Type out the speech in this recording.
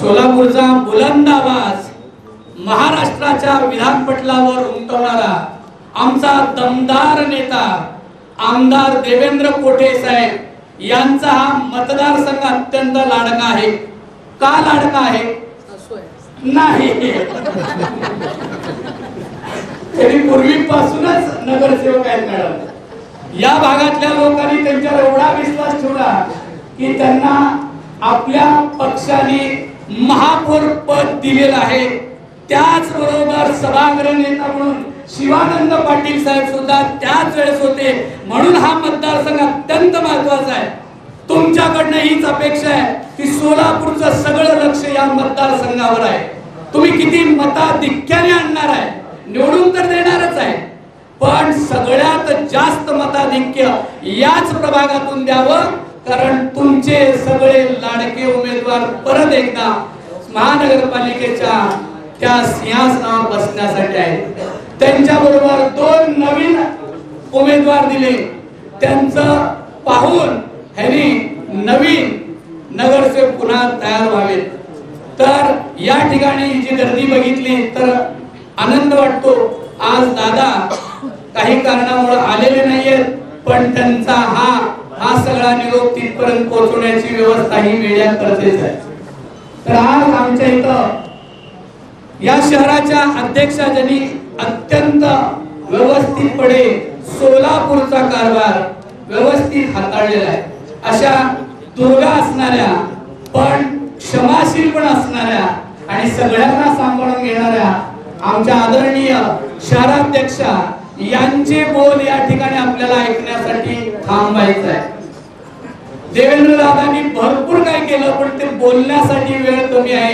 सोलापूरचा बुलंद आवाज महाराष्ट्राच्या विधानपटलावर उमटवणारा आमचा दमदार नेता आमदार देवेंद्र कोठे साहेब यांचा हा मतदारसंघ अत्यंत लाडका आहे। का लाडका आहे? नाही, तरी पूर्वीपासूनच नगरसेवक आहेत मॅडम। या भागातल्या लोकांनी त्यांच्यावर एवढा विश्वास ठेवला की त्यांना आपल्या पक्षाने महापौर पद दिलेलं आहे। त्याचबरोबर सभागृह नेता म्हणून शिवानंद पाटील साहेब सुद्धा त्याच वेळेस होते, म्हणून हा मतदारसंघ अत्यंत महत्त्वाचा आहे। तुमच्याकडनं हीच अपेक्षा आहे की सोलापूरचं सगळं लक्ष या मतदारसंघावर आहे। तुम्ही किती मताधिक्याने आणणार आहे, निवडून तर देणारच आहे, पण सगळ्यात जास्त मताधिक्य याच प्रभागातून द्यावं, कारण तुमचे सगळे लाडके उमेदवार परत एकदा महानगरपालिकेच्या त्या सिंहासनावर बसण्यासाठी आहेत। त्यांच्या बरोबर 2 नवीन उमेदवार दिले, त्यांचं पाहून ह्यांनी नवीन नगरसेवक पुन्हा तयार व्हावेत। तर या ठिकाणी जी गर्दी बघितली तर आनंद वाटतो। आज दादा काही कारणामुळे आलेले नाहीयेत, पण त्यांचा हा सगळा निरोप तिथपर्यंत पोहोचवण्याची व्यवस्था ही मीडिया करतेच आहे। तर आज आमच्या इथं या शहराच्या अध्यक्षा ज्यांनी अत्यंत व्यवस्थितपणे सोलापूरचा कारभार व्यवस्थित हाताळलेला आहे, अशा दुर्गा असणाऱ्या पण क्षमाशील पण असणाऱ्या आणि सगळ्यांना सांभाळून घेणाऱ्या आमच्या आदरणीय शहराध्यक्षा यांचे बोल या ठिकाणी आपल्याला ऐकण्यासाठी थांबायचं आहे। देवेंद्र दादांनी भरपूर काय केलं, पण ते बोलण्यासाठी वेळ कमी आहे।